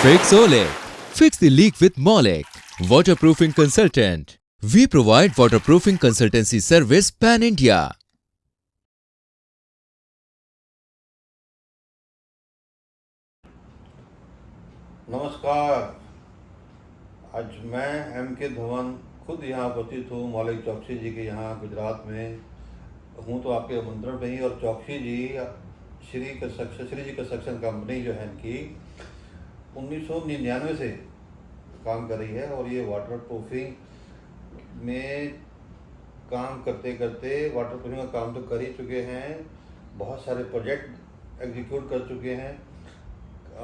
Fix Ole. Fix the leak with Molic. Waterproofing consultant. We provide waterproofing consultancy service pan-India. नमस्कार। आज मैं M के धवन खुद यहाँ उपस्थित हूँ मौलिक चौकसी जी के यहाँ गुजरात में हूँ, तो आपके आमंत्रण पे ही। और चौकसी जी श्री जी कंस्ट्रक्शन कंपनी जो है इनकी 1999 से काम कर रही है और ये वाटर प्रूफिंग में काम करते करते वाटर प्रूफिंग का काम तो कर ही चुके हैं, बहुत सारे प्रोजेक्ट एग्जीक्यूट कर चुके हैं।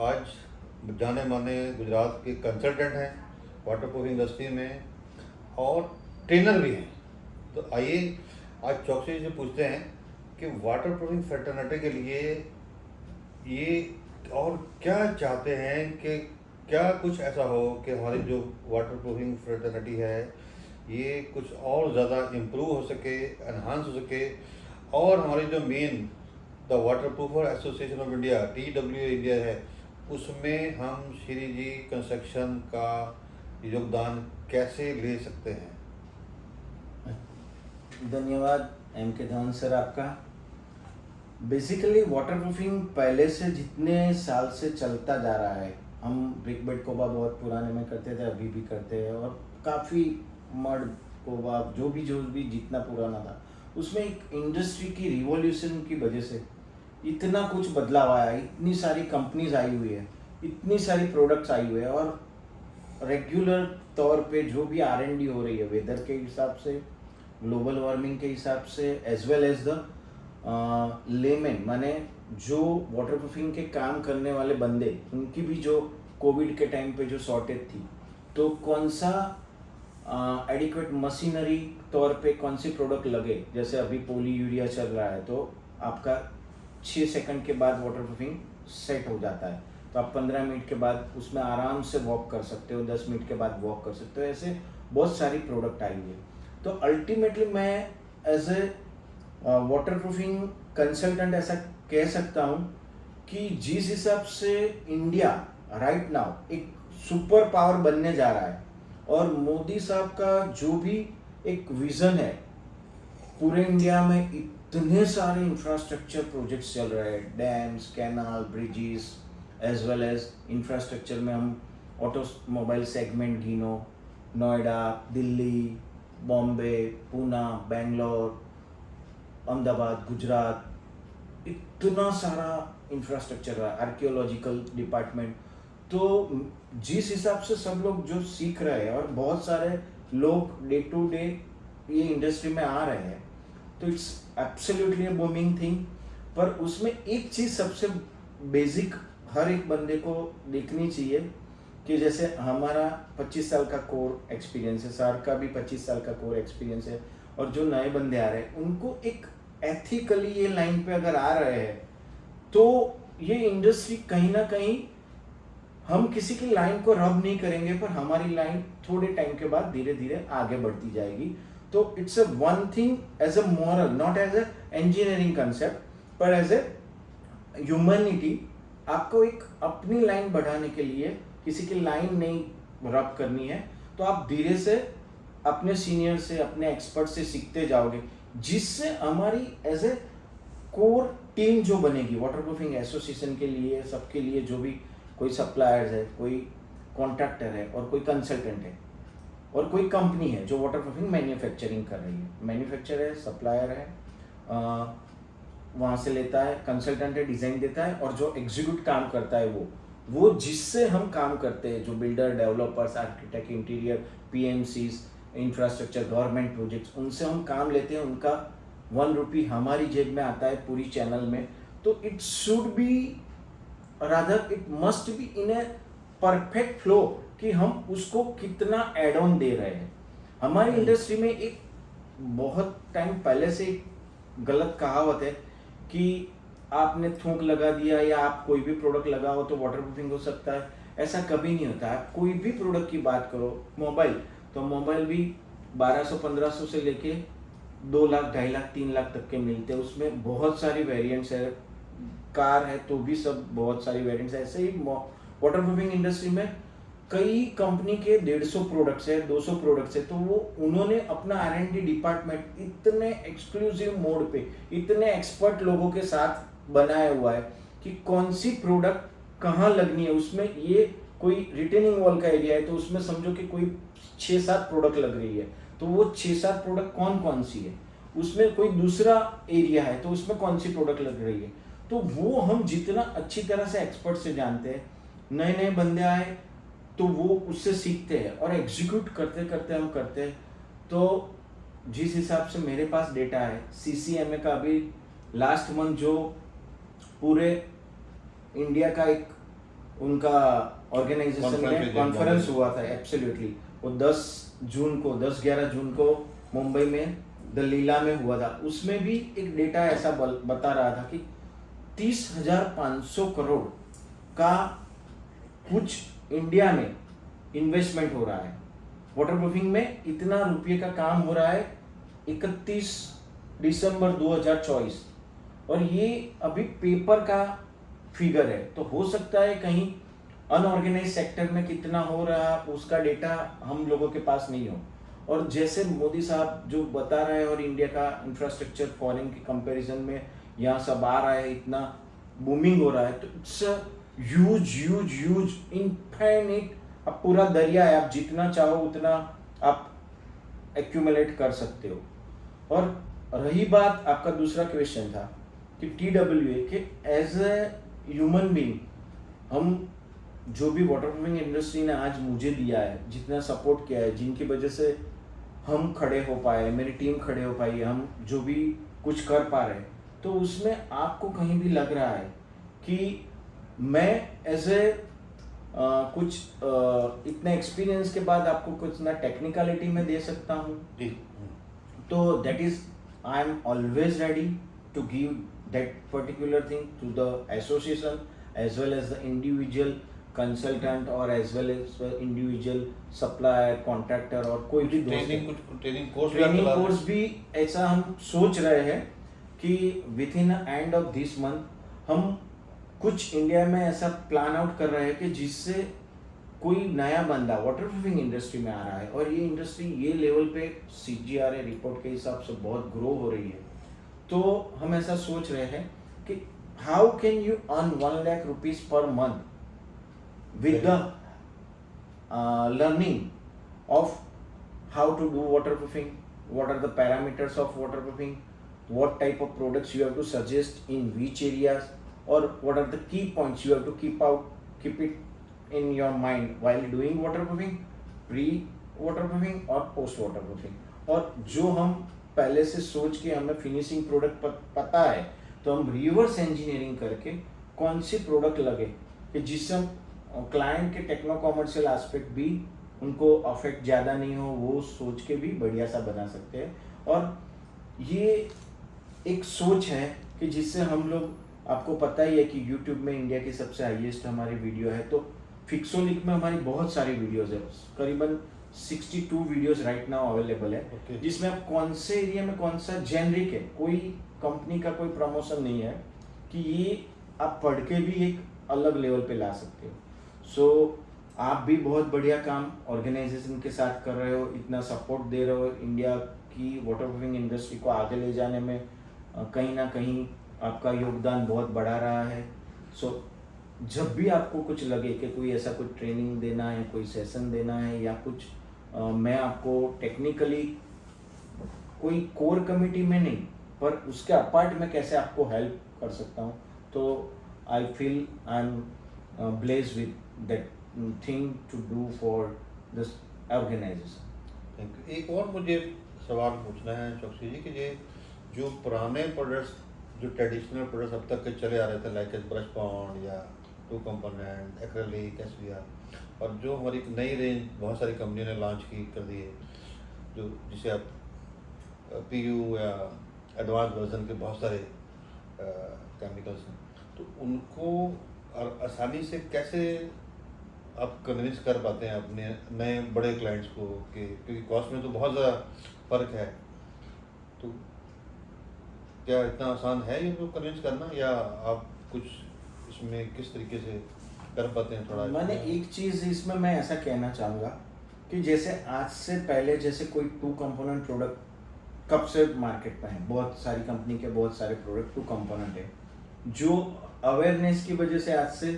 आज जाने माने गुजरात के कंसल्टेंट हैं वाटर प्रूफिंग इंडस्ट्री में और ट्रेनर भी हैं। तो आइए आज चौकसी से पूछते हैं कि वाटर प्रूफिंग फर्टर्निटी के लिए ये और क्या चाहते हैं, कि क्या कुछ ऐसा हो कि हमारी जो वाटर प्रूफिंग फर्टर्निटी है ये कुछ और ज़्यादा इम्प्रूव हो सके, एनहांस हो सके, और हमारी जो main the water proofer association of India TWA India है उसमें हम श्री जी कंस्ट्रक्शन का योगदान कैसे ले सकते हैं। धन्यवाद एम के धवन सर आपका। बेसिकली वाटरप्रूफिंग पहले से जितने साल से चलता जा रहा है, हम ब्रिक बेड कोबा बहुत पुराने में करते थे, अभी भी करते हैं, और काफ़ी मड कोबा जो भी जितना पुराना था उसमें एक इंडस्ट्री की रिवॉल्यूशन की वजह से इतना कुछ बदलाव आया, इतनी सारी कंपनीज आई हुई है, इतनी सारी प्रोडक्ट्स आई हुई है, और रेगुलर तौर पे जो भी R&D हो रही है वेदर के हिसाब से, ग्लोबल वार्मिंग के हिसाब से, as well as the layman माने जो वाटरप्रूफिंग के काम करने वाले बंदे, उनकी भी जो कोविड के टाइम पे जो शॉर्टेज थी, तो कौन सा एडिक्वेट मशीनरी तौर पे कौन सी प्रोडक्ट लगे। जैसे अभी पोली यूरिया चल रहा है तो आपका 6 सेकंड के बाद वाटरप्रूफिंग सेट हो जाता है, तो आप 15 मिनट के बाद उसमें आराम से वॉक कर सकते हो, 10 मिनट के बाद वॉक कर सकते हो। ऐसे बहुत सारी प्रोडक्ट आई है। तो अल्टीमेटली मैं एज ए वाटरप्रूफिंग कंसल्टेंट ऐसा कह सकता हूँ कि जिस हिसाब से इंडिया राइट नाउ एक सुपर पावर बनने जा रहा है, और मोदी साहब का जो भी एक विजन है, पूरे इंडिया में इतने सारे इंफ्रास्ट्रक्चर प्रोजेक्ट्स चल रहे हैं, dams, canal, bridges, as well as infrastructure में हम ऑटोमोबाइल सेगमेंट गिनो, नोएडा, दिल्ली, बॉम्बे, पूना, बेंगलोर, अहमदाबाद, गुजरात, इतना सारा इंफ्रास्ट्रक्चर है, आर्कियोलॉजिकल डिपार्टमेंट। तो जिस हिसाब से सब लोग जो सीख रहे हैं और बहुत सारे लोग डे टू डे ये इंडस्ट्री में आ रहे हैं, तो it's absolutely a booming thing. पर उसमें एक चीज़ सबसे बेसिक हर एक बंदे को देखनी चाहिए कि जैसे हमारा 25 साल का कोर एक्सपीरियंस है, सर का भी 25 साल का कोर एक्सपीरियंस है, और जो नए बंदे आ रहे हैं उनको एक एथिकली ये लाइन पे अगर आ रहे हैं तो ये इंडस्ट्री कहीं ना कहीं, हम किसी की लाइन को रब नहीं करेंगे, पर हमारी लाइन थोड़े टाइम के बाद धीरे धीरे आगे बढ़ती जाएगी। तो it's a one thing as a moral, not as a engineering concept, पर एज ए ह्यूमैनिटी आपको एक अपनी लाइन बढ़ाने के लिए किसी की लाइन नहीं रब करनी है। तो आप धीरे से अपने सीनियर से, अपने एक्सपर्ट से सीखते जाओगे, जिससे हमारी एज ए कोर टीम जो बनेगी वाटरप्रूफिंग एसोसिएशन के लिए, सबके लिए, जो भी कोई सप्लायर्स है, कोई कॉन्ट्रैक्टर है, और कोई कंसल्टेंट है, और कोई कंपनी है जो वाटरप्रूफिंग मैन्युफैक्चरिंग कर रही है, मैन्युफैक्चर है, सप्लायर है, वहाँ से लेता है, कंसल्टेंट है, डिज़ाइन देता है, और जो एग्जीक्यूट काम करता है वो जिससे हम काम करते हैं, जो builder, developers, architect, interior, PMCs, infrastructure, government projects, उनसे हम काम लेते हैं, उनका 1 रुपी हमारी जेब में आता है पूरी चैनल में। तो it should be rather, it must be in a perfect flow कि हम उसको कितना एड ऑन दे रहे हैं। हमारी इंडस्ट्री में एक बहुत टाइम पहले से एक गलत कहावत है कि आपने थूक लगा दिया या आप कोई भी प्रोडक्ट लगाओ तो वाटरप्रूफिंग हो सकता है। ऐसा कभी नहीं होता है। कोई भी प्रोडक्ट की बात करो, मोबाइल, तो मोबाइल भी 1200-1500 से लेके 2 लाख, 2.5 लाख, 3 लाख तक के मिलते हैं। उसमें बहुत सारी वेरिएंट्स है। कार है तो भी सब बहुत सारी वेरिएंट्स है। ऐसे ही वाटर प्रूफिंग इंडस्ट्री में कई कंपनी के 150 प्रोडक्ट्स है, 200 प्रोडक्ट्स है, तो वो उन्होंने अपना R&D डिपार्टमेंट इतने एक्सक्लूसिव मोड पे, इतने एक्सपर्ट लोगों के साथ बनाया हुआ है कि कौन सी प्रोडक्ट कहाँ लगनी है। उसमें ये कोई रिटेनिंग वॉल का एरिया है तो उसमें समझो कि कोई 6-7 प्रोडक्ट लग रही है, तो वो 6-7 प्रोडक्ट कौन कौन सी है। उसमें कोई दूसरा एरिया है तो उसमें कौन सी प्रोडक्ट लग रही है। तो वो हम जितना अच्छी तरह से एक्सपर्ट से जानते हैं, नए नए बंदे आए तो वो उससे सीखते हैं और एग्जीक्यूट करते करते हम करते हैं। तो जिस हिसाब से मेरे पास डेटा है, CCMA का अभी लास्ट मंथ जो पूरे इंडिया का एक उनका ऑर्गेनाइजेशन में कॉन्फ्रेंस हुआ था, एब्सोल्युटली, वो 10-11 जून को मुंबई में द लीला में हुआ था। उसमें भी एक डेटा ऐसा बता रहा था कि 30,500 करोड़ का कुछ इंडिया में इन्वेस्टमेंट हो रहा है। वाटर प्रूफिंग में इतना रुपये का काम हो रहा है 31 दिसंबर 2024, और ये अभी पेपर का फिगर है। तो हो सकता है कहीं अनऑर्गेनाइज सेक्टर में कितना हो रहा उसका डेटा हम लोगों के पास नहीं हो। और जैसे मोदी साहब जो बता रहे हैं और इंडिया का इंफ्रास्ट्रक्चर फॉरेन के कंपैरिजन में यहाँ सब आ रहा है, इतना बूमिंग हो रहा है, तो it's huge huge huge infinite. अब पूरा दरिया है, आप जितना चाहो उतना आप एक्यूमुलेट कर सकते हो। और रही बात आपका दूसरा क्वेश्चन था कि TWA के एज ए ह्यूमन बीइंग, हम जो भी वाटर प्रूफिंग इंडस्ट्री ने आज मुझे दिया है, जितना सपोर्ट किया है, जिनकी वजह से हम खड़े हो पाए, मेरी टीम खड़े हो पाई, हम जो भी कुछ कर पा रहे हैं, तो उसमें आपको कहीं भी लग रहा है कि मैं एज ए कुछ इतने एक्सपीरियंस के बाद आपको कुछ ना टेक्निकलिटी में दे सकता हूँ, तो that is I am always ready to give that particular thing to the association as well as the individual consultant और as well as individual supplier, contractor और कोई भी ट्रेनिंग कोर्स भी ऐसा हम सोच रहे हैं कि with in end of this month हम कुछ इंडिया में ऐसा प्लान आउट कर रहे हैं कि जिससे कोई नया बंदा वाटर प्रूफिंग इंडस्ट्री में आ रहा है और ये इंडस्ट्री ये लेवल पे CGRA रिपोर्ट के हिसाब से बहुत ग्रो हो रही है, तो हम ऐसा सोच रहे हैं कि how can you earn 1 lakh rupees per month with the learning of how to do waterproofing, what are the parameters of waterproofing, what type of products you have to suggest in which areas, or what are the key points you have to keep it in your mind while doing waterproofing, pre-waterproofing और post-waterproofing। और जो हम पहले से सोच के हमें finishing product पता है, तो हम रिवर्स इंजीनियरिंग करके कौन सी प्रोडक्ट लगे कि जिससे client K techno commercial aspect भी उनको अफेक्ट ज़्यादा नहीं हो, वो सोच के भी बढ़िया सा बना सकते हैं। और ये एक सोच है कि जिससे हम लोग, आपको पता ही है कि YouTube में इंडिया की सबसे हाईएस्ट हमारी वीडियो है, तो फिक्सोलिक में हमारी बहुत सारी वीडियोज़ है, करीबन 62 वीडियोज़ राइट नाउ अवेलेबल है, जिसमें आप कौन से एरिया में कौन सा जेनरिक है, कोई कंपनी का कोई प्रमोशन नहीं है, कि ये आप पढ़ के भी एक अलग लेवल पे ला सकते हो। सो आप भी बहुत बढ़िया काम ऑर्गेनाइजेशन के साथ कर रहे हो, इतना सपोर्ट दे रहे हो, इंडिया की वाटर प्रूफिंग इंडस्ट्री को आगे ले जाने में कहीं ना कहीं आपका योगदान बहुत बढ़ा रहा है। सो जब भी आपको कुछ लगे कि कोई ऐसा कुछ ट्रेनिंग देना है, कोई सेशन देना है या कुछ मैं आपको टेक्निकली कोई कोर कमेटी में नहीं पर उसके अपार्ट में कैसे आपको हेल्प कर सकता हूँ, तो I feel I am blessed with that thing to do for this organisation. Thank you. एक और मुझे सवाल पूछना है चौकसी जी कि ये जो पुराने प्रोडक्ट्स, जो ट्रेडिशनल प्रोडक्ट्स अब तक के चले आ रहे थे, लाइक ब्रश बॉन्ड या 2 कंपोनेंट, एक्रेलिक, SVR, और जो हमारी एक नई रेंज बहुत सारी कंपनियों ने लॉन्च कर दी है, जो जिसे आप PU या एडवांस वर्जन के बहुत सारे केमिकल्स हैं, तो उनको आसानी से कैसे आप कन्विंस कर पाते हैं अपने नए बड़े क्लाइंट्स को कि क्योंकि कॉस्ट में तो बहुत ज़्यादा फर्क है, तो क्या इतना आसान है ये कन्विंस करना, या आप कुछ इसमें किस तरीके से कर पाते हैं थोड़ा? मैंने एक चीज़ इसमें मैं ऐसा कहना चाहूँगा कि जैसे आज से पहले जैसे कोई 2 कंपोनेंट प्रोडक्ट कब से मार्केट में है, बहुत सारी कंपनी के बहुत सारे प्रोडक्ट 2 कंपोनेंट है, जो अवेयरनेस की वजह से आज से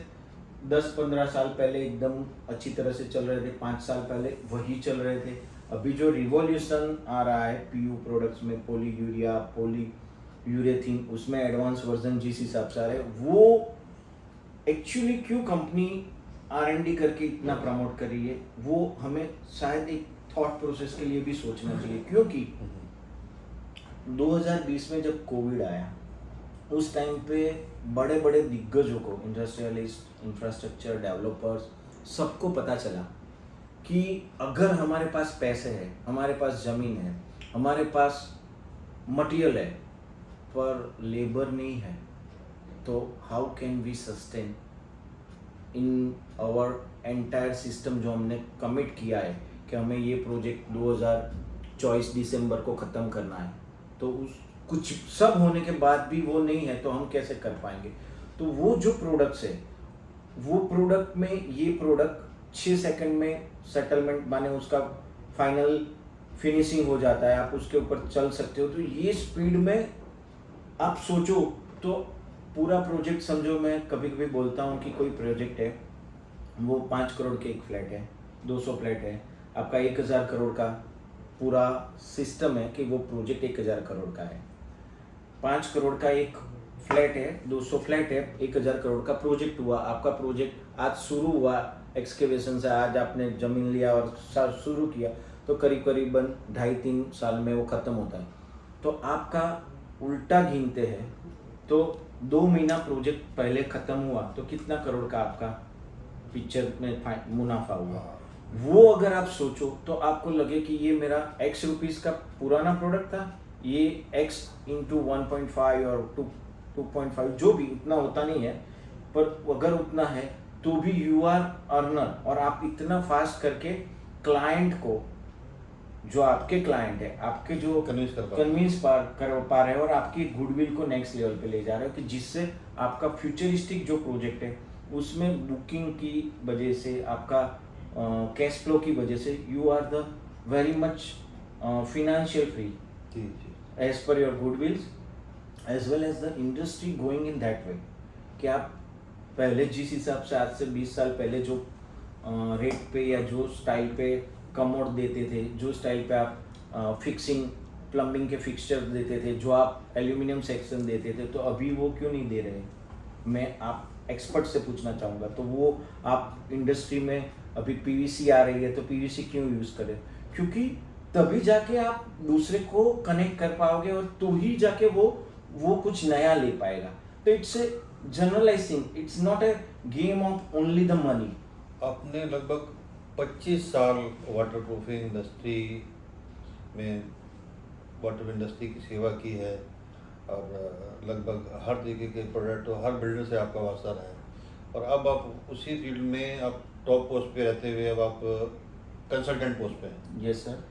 10-15 साल पहले एकदम अच्छी तरह से चल रहे थे, 5 साल पहले वही चल रहे थे। अभी जो रिवॉल्यूशन आ रहा है पीयू प्रोडक्ट्स में, पॉली यूरिया, पॉली यूरेथीन, उसमें एडवांस वर्जन जिस हिसाब से आ रहे हैं, वो एक्चुअली क्यों कंपनी R&D करके इतना प्रमोट कर रही है, वो हमें शायद एक थॉट प्रोसेस के लिए भी सोचना चाहिए। क्योंकि 2020 में जब कोविड आया, उस टाइम पे बड़े बड़े दिग्गजों को, इंडस्ट्रियलिस्ट, इंफ्रास्ट्रक्चर डेवलपर्स, सबको पता चला कि अगर हमारे पास पैसे है, हमारे पास ज़मीन है, हमारे पास मटेरियल है, पर लेबर नहीं है, तो how can we sustain in our entire system जो हमने कमिट किया है कि हमें ये प्रोजेक्ट 2024 दिसंबर को ख़त्म करना है, तो उस कुछ सब होने के बाद भी वो नहीं है, तो हम कैसे कर पाएंगे? तो वो जो प्रोडक्ट्स है, वो प्रोडक्ट में ये प्रोडक्ट 6 सेकंड में सेटलमेंट माने उसका फाइनल फिनिशिंग हो जाता है, आप उसके ऊपर चल सकते हो। तो ये स्पीड में आप सोचो तो पूरा प्रोजेक्ट समझो, मैं कभी कभी बोलता हूँ कि कोई प्रोजेक्ट है, वो 5 करोड़ के एक फ्लैट है, 200 फ्लैट है, आपका 1000 करोड़ का पूरा सिस्टम है कि वो प्रोजेक्ट 1000 करोड़ का है। 5 करोड़ का एक फ्लैट है, 200 फ्लैट है, 1000 करोड़ का प्रोजेक्ट हुआ। आपका प्रोजेक्ट आज शुरू हुआ एक्सकेवेशन से, आज आपने ज़मीन लिया और शुरू किया, तो करीबन 2.5-3 साल में वो ख़त्म होता है। तो आपका उल्टा गिनते हैं तो 2 महीना प्रोजेक्ट पहले ख़त्म हुआ, तो कितना करोड़ का आपका पिक्चर में मुनाफा हुआ। वो अगर आप सोचो तो आपको लगे कि ये मेरा X रुपीज़ का पुराना प्रोडक्ट था, ये X इंटू 1.5 और 2.5 जो भी, उतना होता नहीं है, पर अगर उतना है तो भी यू आर अर्नर, और आप इतना फास्ट करके क्लाइंट को, जो आपके क्लाइंट है, आपके जो कन्विंस कर पा रहे हो, और आपकी गुडविल को नेक्स्ट लेवल पे ले जा रहे हो, कि जिससे आपका फ्यूचरिस्टिक जो प्रोजेक्ट है उसमें बुकिंग की वजह से, आपका कैश फ्लो की वजह से, you are the very much financial free as per your goodwills, as well as the industry going in that way, कि आप पहले जिस हिसाब से आज से 20 साल पहले जो रेट पे या जो स्टाइल पे कमोड देते थे, जो स्टाइल पे आप फिक्सिंग प्लम्बिंग के फिक्सचर देते थे, जो आप एल्यूमिनियम सेक्शन देते थे, तो अभी वो क्यों नहीं दे रहे? मैं आप एक्सपर्ट से पूछना चाहूँगा। तो वो आप इंडस्ट्री में अभी पीवीसी आ रही है, तो पीवीसी क्यों यूज़ करें? क्योंकि तभी जाके आप दूसरे को कनेक्ट कर पाओगे, और तो ही जाके वो कुछ नया ले पाएगा। तो it's a generalising, it's not a game of only the money. आपने लगभग 25 साल वाटर प्रूफिंग इंडस्ट्री में वाटर इंडस्ट्री की सेवा की है, और लगभग हर तरीके के प्रोडक्ट और हर बिल्डर से आपका वास्ता रहा है, और अब आप उसी फील्ड में आप टॉप पोस्ट पे रहते हुए अब आप कंसल्टेंट पोस्ट पे हैं। Yes sir.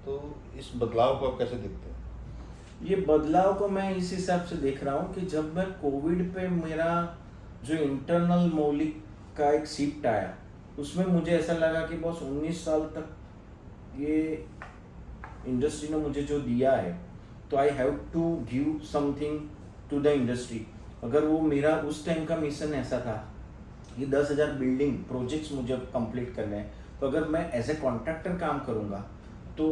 तो इस बदलाव को आप कैसे देखते हैं? ये बदलाव को मैं इस हिसाब से देख रहा हूँ कि जब मैं कोविड पे मेरा जो इंटरनल मौलिक का एक शिफ्ट आया, उसमें मुझे ऐसा लगा कि बस 19 साल तक ये इंडस्ट्री ने मुझे जो दिया है, तो I have to give something to the industry. अगर वो मेरा उस टाइम का मिशन ऐसा था कि 10,000 बिल्डिंग प्रोजेक्ट्स मुझे कंप्लीट करने हैं, तो अगर मैं एज ए कॉन्ट्रैक्टर काम करूँगा तो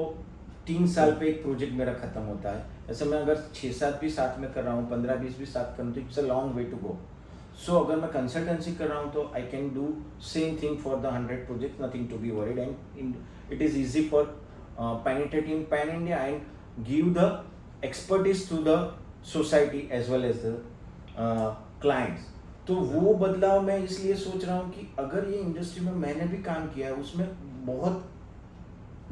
3 साल पे एक प्रोजेक्ट मेरा ख़त्म होता है। ऐसे मैं अगर 6-7 भी साथ में कर रहा हूँ, 15-20 भी साथ कर रहा हूँ, तो it's a long way to go. So अगर मैं कंसल्टेंसी कर रहा हूँ तो I can do same thing for the 100 project, nothing to be worried, and it is easy for penetrating pan India and give the expertise to the society as well as the clients। तो वो बदलाव मैं इसलिए सोच रहा हूँ कि अगर ये इंडस्ट्री में मैंने भी काम किया है, उसमें बहुत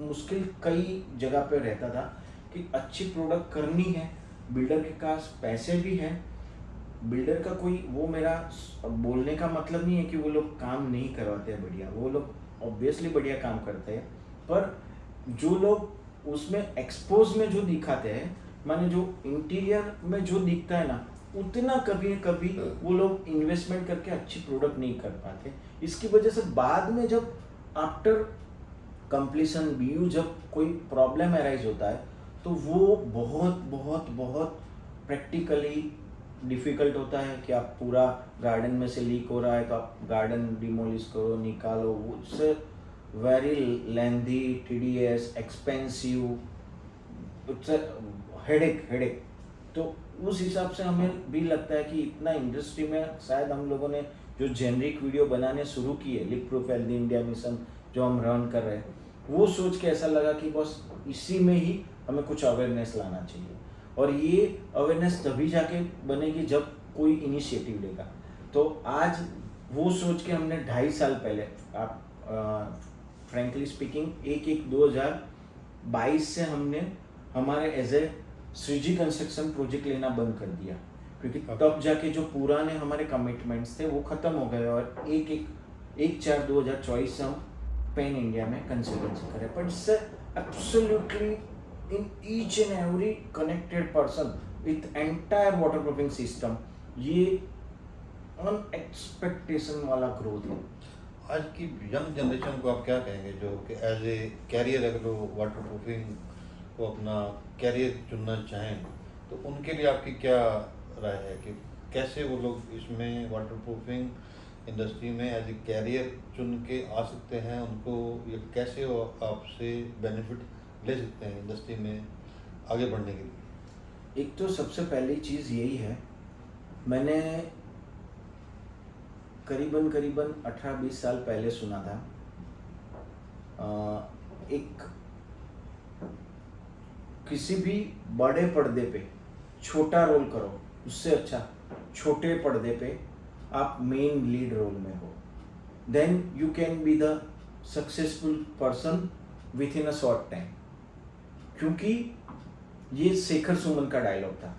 मुश्किल कई जगह पे रहता था कि अच्छी प्रोडक्ट करनी है, बिल्डर के पास पैसे भी हैं, बिल्डर का कोई वो मेरा बोलने का मतलब नहीं है कि वो लोग काम नहीं करवाते हैं बढ़िया, वो लोग ऑब्वियसली बढ़िया काम करते हैं, पर जो लोग उसमें एक्सपोज में जो दिखाते हैं, माने जो इंटीरियर में जो दिखता है ना, उतना कभी कभी वो लोग इन्वेस्टमेंट करके अच्छी प्रोडक्ट नहीं कर पाते। इसकी वजह से बाद में जब आफ्टर कंप्लीशन बीयू जब कोई प्रॉब्लम अराइज होता है तो वो बहुत बहुत बहुत प्रैक्टिकली डिफ़िकल्ट होता है कि आप पूरा गार्डन में से लीक हो रहा है तो आप गार्डन डिमोलिश करो, निकालो, उससे वेरी लेंथी, टीडीएस, एक्सपेंसिव, उससे हेडेक। तो उस हिसाब से हमें भी लगता है कि इतना इंडस्ट्री में शायद हम लोगों ने जो जेनरिक वीडियो बनाने शुरू किए, leak proof healthy India mission जो हम रन कर रहे हैं, वो सोच के ऐसा लगा कि बस इसी में ही हमें कुछ अवेयरनेस लाना चाहिए। और ये अवेयरनेस तभी जाके बनेगी जब कोई इनिशिएटिव लेगा। तो आज वो सोच के हमने 2.5 साल पहले, आप फ्रेंकली स्पीकिंग 1/1/2022 से हमने हमारे as a Shriji construction project लेना बंद कर दिया, क्योंकि तब जाके जो पुराने हमारे कमिटमेंट्स थे वो ख़त्म हो गए और 1/4/2024 से हम पेन इंडिया में कंसल्टेंसी करें। But it's absolutely in each and every connected person with entire waterproofing system, ये अनएक्सपेक्टेशन वाला ग्रोथ है। आज की यंग जनरेशन को आप क्या कहेंगे जो कि एज ए कैरियर अगर वो वाटर प्रूफिंग को अपना कैरियर चुनना चाहें तो उनके लिए आपकी क्या राय है कि कैसे वो लोग इसमें वाटर प्रूफिंग इंडस्ट्री में एज ए कैरियर चुन के आ सकते हैं, उनको ये कैसे वो आपसे बेनिफिट ले सकते हैं इंडस्ट्री में आगे बढ़ने के लिए? एक तो सबसे पहली चीज़ यही है, मैंने करीबन 18-20 साल पहले सुना था, एक किसी भी बड़े पर्दे पे छोटा रोल करो, उससे अच्छा छोटे पर्दे पे आप मेन लीड रोल में हो, then you can be the successful person within a short time. क्योंकि ये शेखर सुमन का डायलॉग था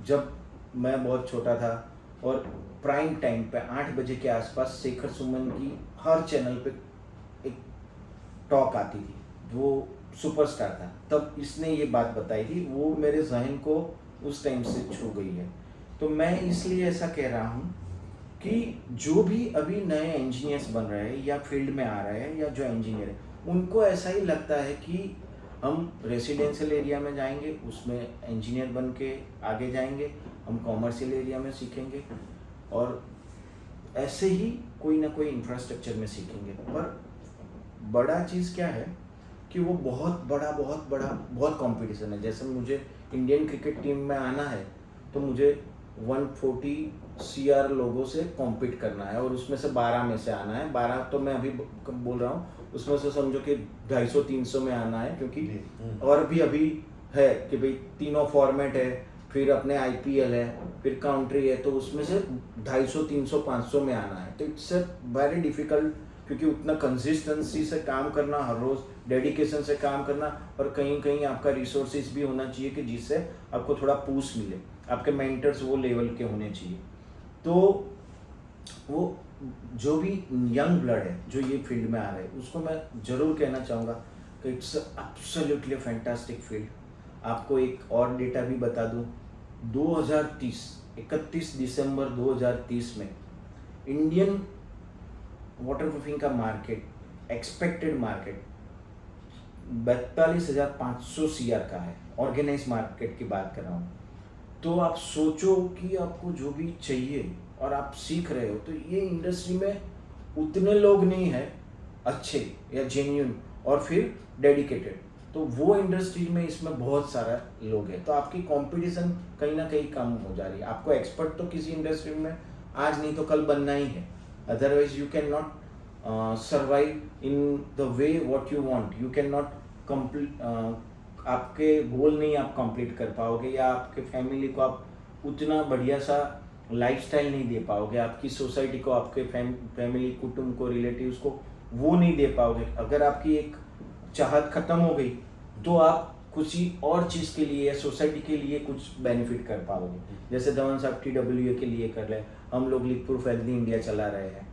जब मैं बहुत छोटा था, और प्राइम टाइम पे 8 बजे के आसपास शेखर सुमन की हर चैनल पे एक टॉक आती थी, वो सुपरस्टार था, तब इसने ये बात बताई थी, वो मेरे जहन को उस टाइम से छू गई है। तो मैं इसलिए ऐसा कह रहा हूँ कि जो भी अभी नए इंजीनियर्स बन रहे हैं या फील्ड में आ रहे हैं या जो इंजीनियर है, उनको ऐसा ही लगता है कि हम रेसिडेंशियल एरिया में जाएंगे, उसमें इंजीनियर बन के आगे जाएंगे, हम कॉमर्शियल एरिया में सीखेंगे और ऐसे ही कोई ना कोई इंफ्रास्ट्रक्चर में सीखेंगे। पर बड़ा चीज़ क्या है कि वो बहुत बड़ा कंपटीशन है। जैसे मुझे इंडियन क्रिकेट टीम में आना है तो मुझे 140 CR लोगों से कॉम्पीट करना है और उसमें से 12 में से आना है। 12 तो मैं अभी बोल रहा हूँ, उसमें से समझो कि 250-300 में आना है, क्योंकि और भी अभी है कि भाई तीनों फॉर्मेट है, फिर अपने IPL है, फिर काउंट्री है, तो उसमें से 250, 300, 500 में आना है। तो इट्स वेरी डिफिकल्ट, क्योंकि उतना कंसिस्टेंसी से काम करना, हर रोज़ डेडिकेशन से काम करना, और कहीं कहीं आपका रिसोर्सेज भी होना चाहिए कि जिससे आपको थोड़ा पूश मिले, आपके मेंटर्स वो लेवल के होने चाहिए। तो वो जो भी यंग ब्लड है जो ये फील्ड में आ रहे हैं, उसको मैं ज़रूर कहना चाहूँगा कि इट्स एब्सोल्युटली फैंटास्टिक फील्ड। आपको एक और डेटा भी बता दूँ, 31 दिसंबर 2030 में इंडियन वाटरप्रूफिंग का मार्केट, एक्सपेक्टेड मार्केट 42,500 CR का है, ऑर्गेनाइज मार्केट की बात कर रहा हूँ। तो आप सोचो कि आपको जो भी चाहिए और आप सीख रहे हो, तो ये इंडस्ट्री में उतने लोग नहीं हैं अच्छे या जेन्युइन और फिर डेडिकेटेड, तो वो इंडस्ट्री में इसमें बहुत सारा लोग हैं, तो आपकी कंपटीशन कहीं ना कहीं कम हो जा रही है। आपको एक्सपर्ट तो किसी इंडस्ट्री में आज नहीं तो कल बनना ही है, otherwise you can not survive in the way what you want, you can not complete, आपके गोल नहीं आप कंप्लीट कर पाओगे, या आपके फैमिली को आप उतना बढ़िया सा लाइफस्टाइल नहीं दे पाओगे, आपकी सोसाइटी को, आपके फैमिली, कुटुंब को, रिलेटिव्स को वो नहीं दे पाओगे। अगर आपकी एक चाहत ख़त्म हो गई तो आप किसी और चीज़ के लिए या सोसाइटी के लिए कुछ बेनिफिट कर पाओगे। जैसे धवन साहब TWA के लिए कर रहे हैं, हम लोग लीक प्रूफ हेल्दी इंडिया चला रहे हैं,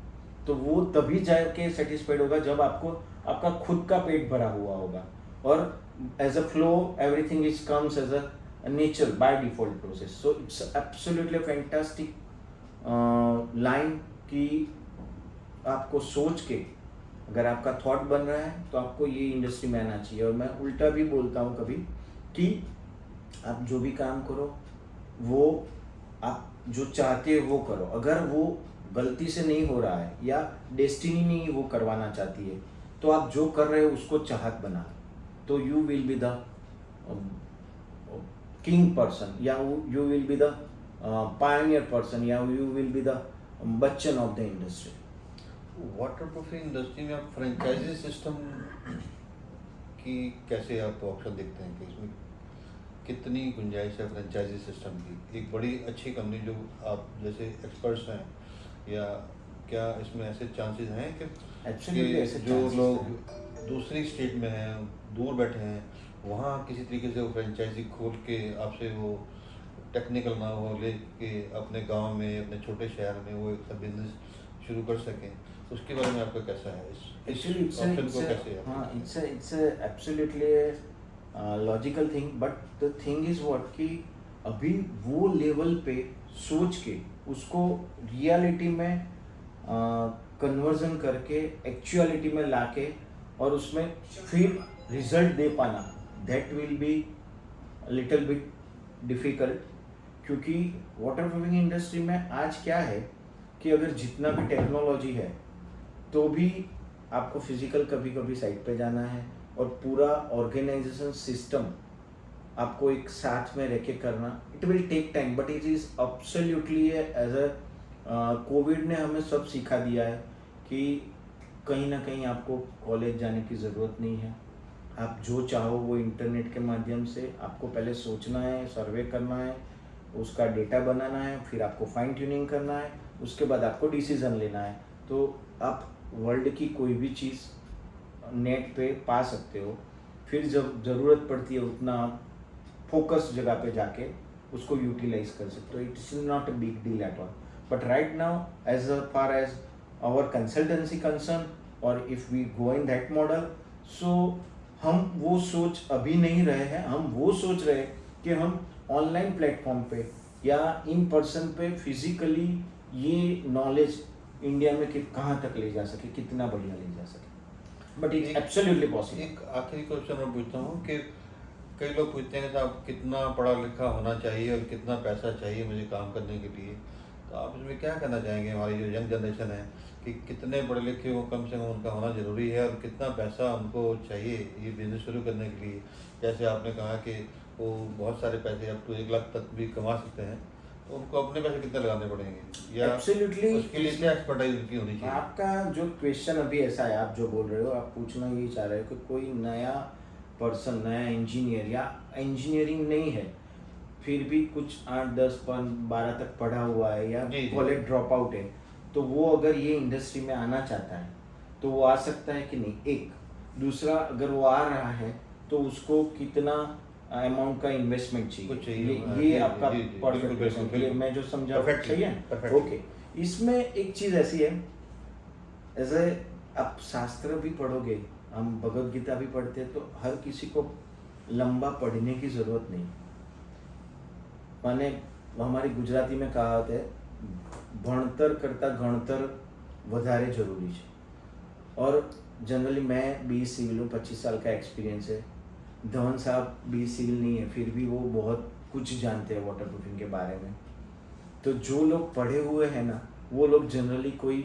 तो वो तभी जाके सेटिस्फाइड होगा जब आपको आपका खुद का पेट भरा हुआ होगा, और as a flow everything is comes as a nature by default process. So it's absolutely a fantastic line कि आपको सोच के अगर आपका थॉट बन रहा है तो आपको ये इंडस्ट्री में आना चाहिए। और मैं उल्टा भी बोलता हूँ कभी कि आप जो भी काम करो वो आप जो चाहते हो वो करो। अगर वो गलती से नहीं हो रहा है या डेस्टिनी नहीं वो करवाना चाहती है तो आप जो कर रहे हो उसको चाहत बना लो। तो you will be the king person या you will be the pioneer person या you will be the Bachchan of the industry. Water proofing industry में आप फ्रेंचाइजी सिस्टम की कैसे आप ऑप्शन देखते हैं कि इसमें कितनी गुंजाइश है फ्रेंचाइजी सिस्टम की? एक बड़ी अच्छी कंपनी जो आप जैसे एक्सपर्ट्स हैं, या क्या इसमें ऐसे चांसेस हैं कि Absolutely ऐसे जो chances लोग हैं। दूसरी स्टेट में हैं, दूर बैठे हैं, वहाँ किसी तरीके से वो फ्रेंचाइजी खोल के आपसे वो टेक्निकल ना हो लेके अपने गांव में अपने छोटे शहर में वो एक बिजनेस शुरू कर सकें, उसके बारे में आपका कैसा है? इस ऑप्शन को कैसे हाँ it's absolutely logical thing. But the thing is what कि अभी वो लेवल पे सोच के उसको रियलिटी में कन्वर्जन करके एक्चुअलिटी में लाके और उसमें फिर रिजल्ट दे पाना, that will be little bit difficult. क्योंकि वाटर प्रूफिंग इंडस्ट्री में आज क्या है कि अगर जितना भी टेक्नोलॉजी है तो भी आपको फिजिकल कभी कभी साइट पे जाना है और पूरा ऑर्गेनाइजेशन सिस्टम आपको एक साथ में रह के करना, it will take time but it is absolutely as a Covid ने हमें सब सिखा दिया है कि कहीं ना कहीं आपको कॉलेज जाने की ज़रूरत नहीं है। आप जो चाहो वो इंटरनेट के माध्यम से आपको पहले सोचना है, सर्वे करना है, उसका डेटा बनाना है, फिर आपको फाइन ट्यूनिंग करना है, उसके बाद आपको डिसीज़न लेना है। तो आप वर्ल्ड की कोई भी चीज़ नेट पे पा सकते हो। फिर जब ज़रूरत पड़ती है उतना आप फोकस जगह पे जाके उसको यूटिलाइज कर सकते हो। It's not a big deal at all. But right now as far as our consultancy concern और if we go in that model, so हम वो सोच अभी नहीं रहे हैं। हम वो सोच रहे हैं कि हम ऑनलाइन प्लेटफॉर्म पे या इन पर्सन पे फिजिकली ये नॉलेज इंडिया में कहाँ तक ले जा सके, कितना बढ़िया ले जा सके। But it's absolutely possible. एक आखिरी क्वेश्चन मैं पूछता हूँ कि कई लोग पूछते हैं कि साहब कितना पढ़ा लिखा होना चाहिए और कितना पैसा चाहिए मुझे काम करने के लिए, तो आप इसमें क्या कहना चाहेंगे? हमारी जो यंग जनरेशन है कि कितने पढ़े लिखे हो कम से कम उनका होना ज़रूरी है और कितना पैसा उनको चाहिए ये बिज़नेस शुरू करने के लिए? जैसे आपने कहा कि वो बहुत सारे पैसे अप टू 1 लाख तक भी कमा सकते हैं, तो उनको अपने पैसे कितने लगाने पड़ेंगे या Absolutely, उसके लिए क्या एक्सपर्टाइज उनकी होनी चाहिए? आपका जो क्वेश्चन अभी ऐसा है, आप जो बोल रहे हो, आप पूछना यही चाह रहे हो कि कोई नया पर्सन, नया इंजीनियर या इंजीनियरिंग नहीं है फिर भी कुछ 8, 10, 12 तक पढ़ा हुआ है या कॉलेज ड्रॉप आउट है, तो वो अगर ये इंडस्ट्री में आना चाहता है तो वो आ सकता है कि नहीं? एक दूसरा, अगर वो आ रहा है तो उसको कितना अमाउंट का इन्वेस्टमेंट चाहिए? ये आपका परफेक्ट क्वेश्चन। ये मैं जो समझा सही है। ओके, इसमें एक चीज़ ऐसी है, ऐसे आप शास्त्र भी पढ़ोगे, हम भगवत गीता भी पढ़ते हैं, तो हर किसी को लंबा पढ़ने की ज़रूरत नहीं। माने हमारी गुजराती में कहावत है, भणतर करता गणतर વધારે જરૂરી છે। और जनरली मैं BE सिविल हूँ, 25 साल का एक्सपीरियंस है। धवन साहब BE सिविल नहीं है, फिर भी वो बहुत कुछ जानते हैं वाटर प्रूफिंग के बारे में। तो जो लोग पढ़े हुए हैं ना, वो लोग जनरली कोई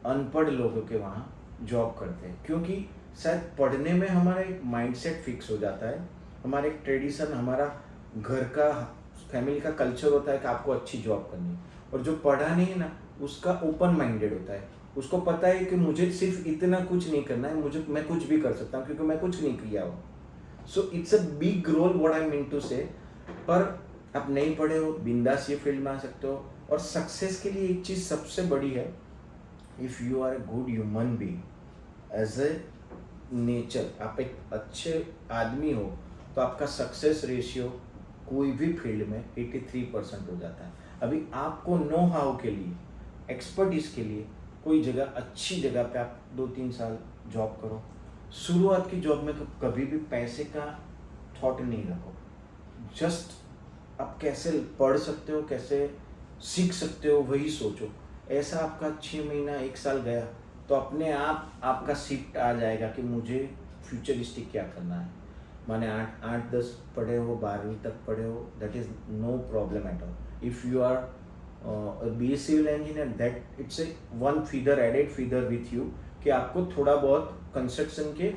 अनपढ़ लोगों के वहाँ जॉब करते हैं, क्योंकि शायद पढ़ने में हमारा एक माइंडसेट फिक्स हो जाता है। हमारा एक ट्रेडिशन, हमारा घर का, फैमिली का कल्चर होता है कि आपको अच्छी जॉब करनी है। और जो पढ़ा नहीं है ना, उसका ओपन माइंडेड होता है, उसको पता है कि मुझे सिर्फ इतना कुछ नहीं करना है, मैं कुछ भी कर सकता हूँ क्योंकि मैं कुछ नहीं किया हो। So it's a big role what I mean to say. पर आप नहीं पढ़े हो, बिंदास ये फील्ड में आ सकते हो। और सक्सेस के लिए एक चीज़ सबसे बड़ी है, if you are a good human being as a nature, आप एक अच्छे आदमी हो, तो आपका सक्सेस रेशियो कोई भी फील्ड में 83% हो जाता है। अभी आपको नो हाउ के लिए, एक्सपर्टीज के लिए कोई जगह, अच्छी जगह पे आप 2-3 साल जॉब करो। शुरुआत की जॉब में कभी भी पैसे का थॉट नहीं रखो, जस्ट आप कैसे पढ़ सकते हो, कैसे सीख सकते हो, वही सोचो। ऐसा आपका 6 महीना 1 साल गया तो अपने आप आपका शिफ्ट आ जाएगा कि मुझे फ्यूचरिस्टिक क्या करना है। माने 8-10 पढ़े हो, 12वीं तक पढ़े हो, that is no problem at all. If you are B civil engineer, that it's a one figure, added figure with you, कि आपको थोड़ा बहुत कंस्ट्रक्शन के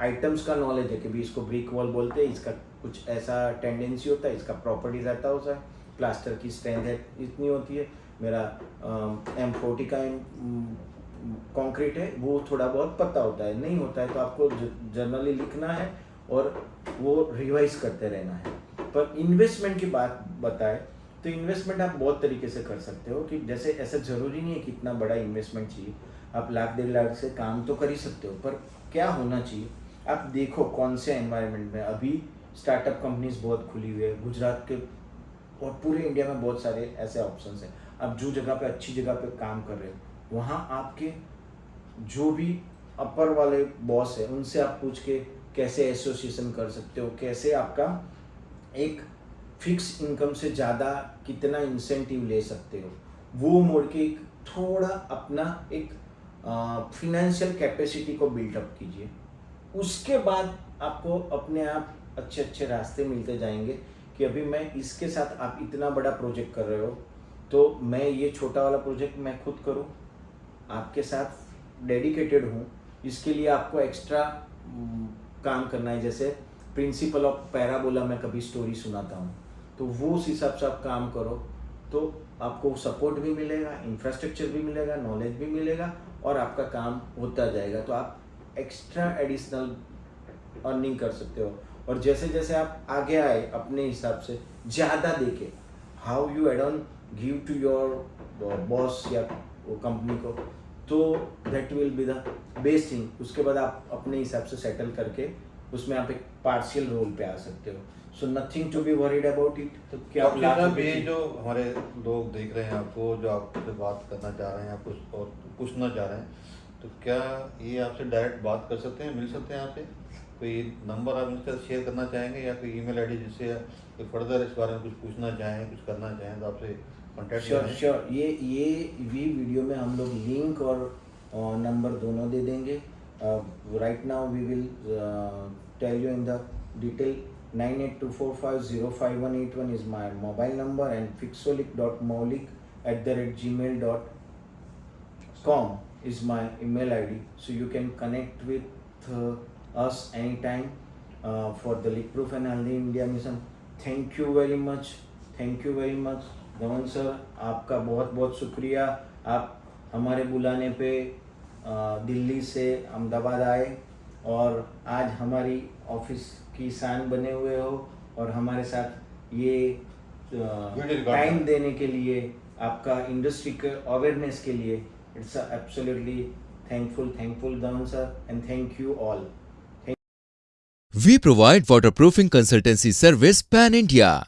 आइटम्स का नॉलेज है कि भी इसको ब्रिक वॉल बोलते हैं, इसका कुछ ऐसा टेंडेंसी होता है, इसका प्रॉपर्टीज आता होता है, प्लास्टर की स्ट्रेंथ है इतनी होती है, मेरा M40 का कंक्रीट है, वो थोड़ा बहुत पता होता है। नहीं होता है तो आपको जनरली लिखना है और वो रिवाइज करते रहना है। पर इन्वेस्टमेंट की बात बताए तो इन्वेस्टमेंट आप बहुत तरीके से कर सकते हो, कि जैसे ऐसा ज़रूरी नहीं है कि इतना बड़ा इन्वेस्टमेंट चाहिए। आप 1,00,000-1,50,000 से काम तो कर ही सकते हो, पर क्या होना चाहिए आप देखो कौन से एनवायरनमेंट में। अभी स्टार्टअप कंपनीज बहुत खुली हुई है गुजरात के, और पूरे इंडिया में बहुत सारे ऐसे ऑप्शंस हैं। आप जो जगह पे अच्छी जगह पे काम कर रहे हो, वहाँ आपके जो भी अपर वाले बॉस है उनसे आप पूछ के कैसे एसोसिएशन कर सकते हो, कैसे आपका एक फिक्स इनकम से ज़्यादा कितना इंसेंटिव ले सकते हो, वो मोड़ के एक थोड़ा अपना एक फिनेंशियल कैपेसिटी को बिल्डअप कीजिए। उसके बाद आपको अपने आप अच्छे अच्छे रास्ते मिलते जाएंगे कि अभी मैं इसके साथ, आप इतना बड़ा प्रोजेक्ट कर रहे हो तो मैं ये छोटा वाला प्रोजेक्ट मैं खुद करूँ, आपके साथ डेडिकेटेड हूँ। इसके लिए आपको एक्स्ट्रा काम करना है। जैसे प्रिंसिपल ऑफ पैराबोला मैं कभी स्टोरी सुनाता हूँ, तो वो उस हिसाब से आप काम करो तो आपको सपोर्ट भी मिलेगा, इंफ्रास्ट्रक्चर भी मिलेगा, नॉलेज भी मिलेगा, और आपका काम होता जाएगा। तो आप एक्स्ट्रा एडिशनल अर्निंग कर सकते हो। और जैसे जैसे आप आगे आए अपने हिसाब से ज़्यादा देके, how you add on give to your boss या कंपनी को, तो that will be the best thing. उसके बाद आप अपने हिसाब से सेटल करके उसमें आप एक पार्शियल रोल पे आ सकते हो। So nothing to be worried about it. तो क्या आप ये जो हमारे लोग देख रहे हैं आपको, जो आपसे बात करना चाह रहे हैं, आप कुछ और पूछना चाह रहे हैं, तो क्या ये आपसे डायरेक्ट बात कर सकते हैं, मिल सकते हैं आपसे? कोई नंबर आप इनके साथ शेयर करना चाहेंगे, या कोई ईमेल आईडी जिससे कोई फर्दर इस बारे में कुछ पूछना चाहें, कुछ करना चाहें, तो आपसे कॉन्टैक्ट करें? श्योर। ये वीडियो में हम लोग लिंक और नंबर दोनों दे देंगे। Right now we will tell you in the detail. 9824505181 is my mobile number, and fixolic.maulik@gmail.com is my email ID. So you can connect with us anytime for the Leak Proof and Healthy India Mission. Thank you very much. Dhawan sir, आपका बहुत बहुत शुक्रिया। आप हमारे बुलाने पे दिल्ली से अहमदाबाद आए और आज हमारी ऑफिस की शान बने हुए हो, और हमारे साथ ये टाइम देने के लिए, आपका इंडस्ट्री के अवेयरनेस के लिए, it's absolutely thankful Dhawan sir, and thank you all. We provide waterproofing consultancy service pan India.